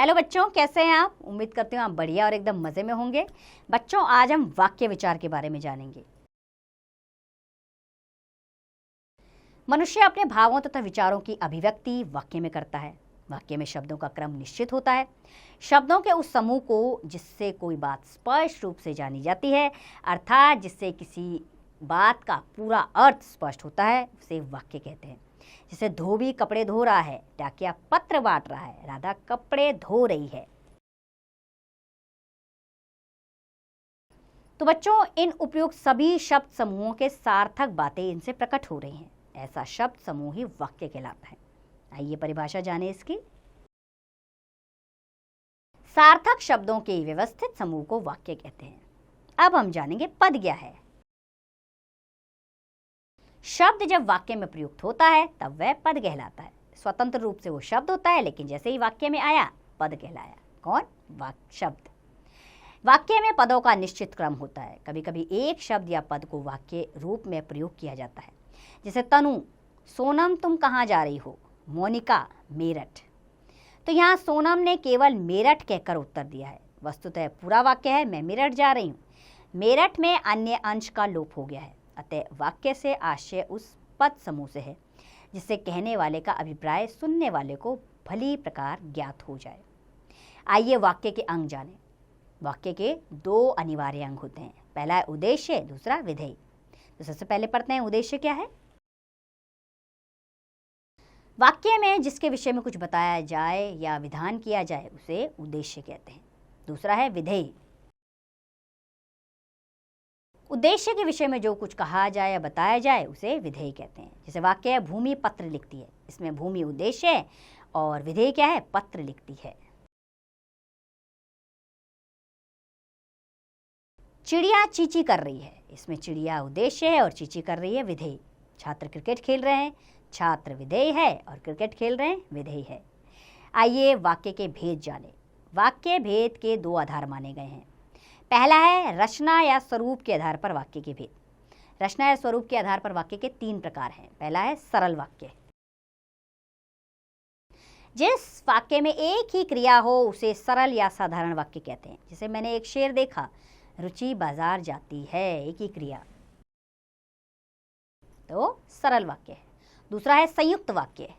Hello बच्चों, कैसे हैं आप? उम्मीद करती हूँ आप बढ़िया और एकदम मज़े में होंगे। बच्चों, आज हम वाक्य विचार के बारे में जानेंगे। मनुष्य अपने भावों तथा विचारों की अभिव्यक्ति वाक्य में करता है। वाक्य में शब्दों का क्रम निश्चित होता है। शब्दों के उस समूह को जिससे कोई बात स्पष्ट रूप से जानी जाती है, अर्थात जिससे किसी बात का पूरा अर्थ स्पष्ट होता है, उसे वाक्य कहते हैं। जैसे धोबी कपड़े धो रहा है, डाकिया पत्र बांट रहा है, राधा कपड़े धो रही है। तो बच्चों, इन उपयुक्त सभी शब्द समूहों के सार्थक बातें इनसे प्रकट हो रही हैं। ऐसा शब्द समूह ही वाक्य कहलाता है। आइए परिभाषा जाने इसकी। सार्थक शब्दों के व्यवस्थित समूह को वाक्य कहते हैं। अब हम जानेंगे पद क्या है। शब्द जब वाक्य में प्रयुक्त होता है तब वह पद कहलाता है। स्वतंत्र रूप से वो शब्द होता है, लेकिन जैसे ही वाक्य में आया पद कहलाया। कौन? शब्द। वाक्य में पदों का निश्चित क्रम होता है। कभी कभी एक शब्द या पद को वाक्य रूप में प्रयोग किया जाता है। जैसे तनु, सोनम तुम कहाँ जा रही हो? मोनिका, मेरठ। तो यहाँ सोनम ने केवल मेरठ कहकर उत्तर दिया है। वस्तुतः पूरा वाक्य है मैं मेरठ जा रही हूँ। मेरठ में अन्य अंश का लोप हो गया है। अतः वाक्य से आशय उस पद समूह से है जिससे कहने वाले का अभिप्राय सुनने वाले को भली प्रकार ज्ञात हो जाए। आइए वाक्य के अंग जानें। वाक्य के दो अनिवार्य अंग होते हैं। पहला है उद्देश्य, दूसरा विधेय। तो सबसे पहले पढ़ते हैं उद्देश्य क्या है। वाक्य में जिसके विषय में कुछ बताया जाए या विधान किया जाए उसे उद्देश्य कहते हैं। दूसरा है विधेय। उद्देश्य के विषय में जो कुछ कहा जाए या बताया जाए उसे विधेय कहते हैं। जैसे वाक्य है भूमि पत्र लिखती है, इसमें भूमि उद्देश्य है और विधेय क्या है? पत्र लिखती है। चिड़िया चींची कर रही है, इसमें चिड़िया उद्देश्य है और चींची कर रही है विधेय। छात्र क्रिकेट खेल रहे हैं, छात्र विधेय है और क्रिकेट खेल रहे हैं विधेय है। आइए वाक्य के भेद जानें। वाक्य भेद के दो आधार माने गए हैं। पहला है रचना या स्वरूप के आधार पर वाक्य के भेद। रचना या स्वरूप के आधार पर वाक्य के तीन प्रकार हैं। पहला है सरल वाक्य। जिस वाक्य में एक ही क्रिया हो उसे सरल या साधारण वाक्य कहते हैं। जैसे मैंने एक शेर देखा, रुचि बाजार जाती है, एक ही क्रिया, तो सरल वाक्य है। दूसरा है संयुक्त वाक्य,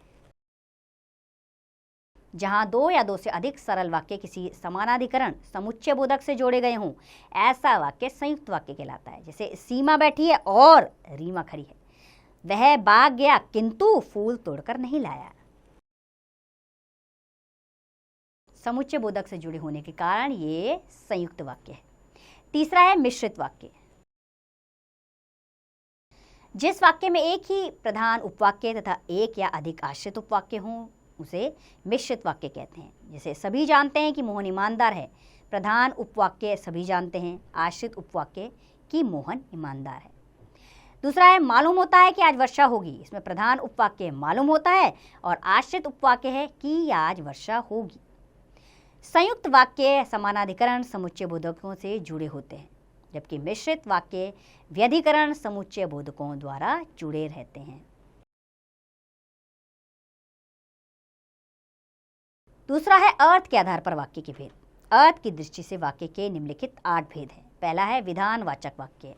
जहां दो या दो से अधिक सरल वाक्य किसी समानाधिकरण समुच्चय बोधक से जोड़े गए हों, ऐसा वाक्य संयुक्त वाक्य कहलाता है। जैसे सीमा बैठी है और रीमा खड़ी है, वह बाग गया किंतु फूल तोड़कर नहीं लाया। समुच्चय बोधक से जुड़े होने के कारण ये संयुक्त वाक्य है। तीसरा है मिश्रित वाक्य। जिस वाक्य में एक ही प्रधान उपवाक्य तथा एक या अधिक आश्रित उपवाक्य हों उसे मिश्रित वाक्य कहते हैं। जैसे सभी जानते हैं कि मोहन ईमानदार है, प्रधान उपवाक्य सभी जानते हैं, आश्रित उपवाक्य कि मोहन ईमानदार है। दूसरा है मालूम होता है कि आज वर्षा होगी, इसमें प्रधान उपवाक्य मालूम होता है और आश्रित उपवाक्य है कि आज वर्षा होगी। संयुक्त वाक्य समानाधिकरण समुच्चय बोधकों से जुड़े होते हैं, जबकि मिश्रित वाक्य व्यधिकरण समुच्चय बोधकों द्वारा जुड़े रहते हैं। दूसरा है अर्थ के आधार पर वाक्य के भेद। अर्थ की दृष्टि से वाक्य के निम्नलिखित 8 भेद हैं। पहला है विधानवाचक वाक्य।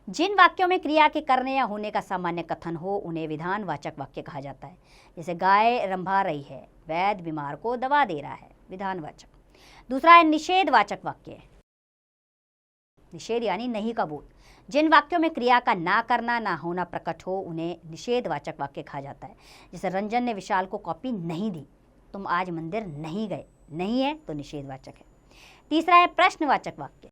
जिन वाक्यों में क्रिया के करने या होने का सामान्य कथन हो उन्हें विधानवाचक वाक्य कहा जाता है। जैसे गाय रंभा रही है, वैद्य बीमार को दवा दे रहा है, विधानवाचक। दूसरा है निषेधवाचक वाक्य। निषेध यानी नहीं का बोध। जिन वाक्यों में क्रिया का ना करना ना होना प्रकट हो उन्हें निषेधवाचक वाक्य कहा जाता है। जैसे रंजन ने विशाल को कॉपी नहीं दी, तुम आज मंदिर नहीं गए, नहीं है तो निषेधवाचक है। तीसरा है प्रश्नवाचक वाक्य।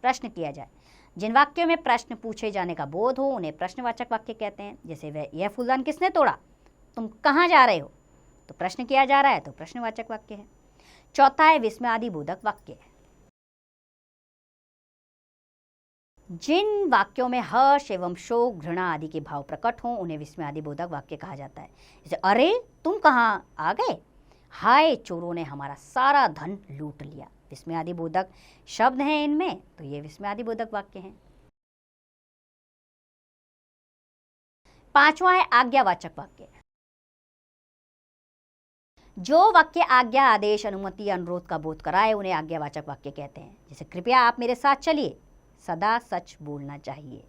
प्रश्न किया जाए। जिन वाक्यों में प्रश्न पूछे जाने का बोध हो उन्हें प्रश्नवाचक वाक्य कहते हैं। जैसे वह यह फूलदान किसने तोड़ा, तुम कहाँ जा रहे हो, तो प्रश्न किया जा रहा है तो प्रश्नवाचक वाक्य है। चौथा है विस्मयादि बोधक वाक्य। जिन वाक्यों में हर्ष एवं शोक घृणा आदि के भाव प्रकट हों उन्हें विस्मयादि बोधक वाक्य कहा जाता है। जैसे अरे तुम कहाँ आ गए, हाय चोरों ने हमारा सारा धन लूट लिया। विस्मयादि बोधक शब्द हैं इनमें, तो ये विस्मयादि बोधक वाक्य हैं। पांचवा है आज्ञावाचक वाक्य। जो वाक्य आज्ञा, आदेश, अनुमति, अनुरोध का बोध कराए उन्हें आज्ञावाचक वाक्य कहते हैं। जैसे कृपया आप मेरे साथ चलिए, सदा सच बोलना चाहिए।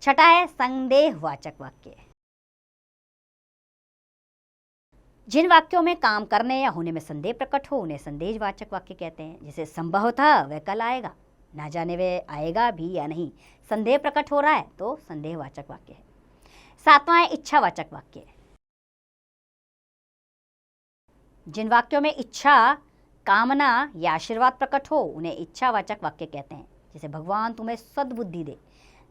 छठा है संदेहवाचक वाक्य। जिन वाक्यों में काम करने या होने में संदेह प्रकट हो उन्हें संदेहवाचक वाक्य कहते हैं। जैसे संभवतः वह कल आएगा, ना जाने वह आएगा भी या नहीं, संदेह प्रकट हो रहा है तो संदेहवाचक वाक्य है। सातवां है इच्छावाचक वाक्य। जिन वाक्यों में इच्छा, कामना या आशीर्वाद प्रकट हो उन्हें इच्छावाचक वाक्य कहते हैं। जैसे भगवान तुम्हें सद्बुद्धि दे,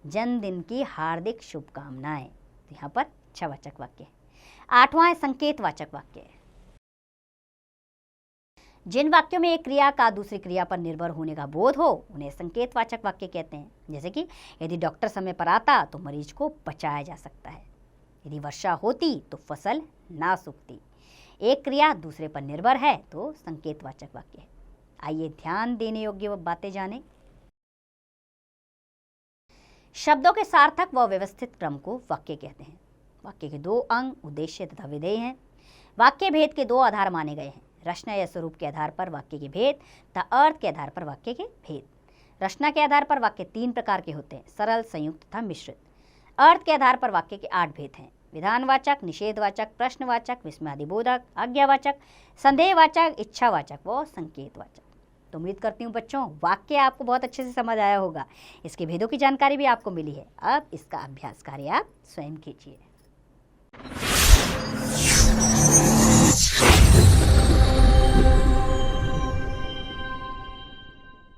जन्मदिन की हार्दिक शुभकामनाएं, तो यहाँ पर इच्छावाचक वाक्य है। आठवां है संकेतवाचक वाक्य। जिन वाक्यों में एक क्रिया का दूसरी क्रिया पर निर्भर होने का बोध हो उन्हें संकेतवाचक वाक्य कहते हैं। जैसे कि यदि डॉक्टर समय पर आता तो मरीज को बचाया जा सकता है, यदि वर्षा होती तो फसल ना सूखती। एक क्रिया दूसरे पर निर्भर है तो संकेतवाचक वाक्य है। आइए ध्यान देने योग्य बातें जानें। शब्दों के सार्थक व व्यवस्थित क्रम को वाक्य कहते हैं। वाक्य के दो अंग उद्देश्य तथा विधेय हैं। वाक्य भेद के दो आधार माने गए हैं, रचना या स्वरूप के आधार पर वाक्य के भेद तथा अर्थ के आधार पर वाक्य के भेद। रचना के आधार पर वाक्य 3 प्रकार के होते हैं, सरल, संयुक्त तथा मिश्रित। अर्थ के आधार पर वाक्य के 8 भेद हैं, विधानवाचक, निषेधवाचक, प्रश्नवाचक, विस्मयादिबोधक, आज्ञावाचक, संदेहवाचक, इच्छावाचक व संकेतवाचक। तो उम्मीद करती हूँ बच्चों वाक्य आपको बहुत अच्छे से समझ आया होगा, इसके भेदों की जानकारी भी आपको मिली है। अब इसका अभ्यास कार्य आप स्वयं कीजिए।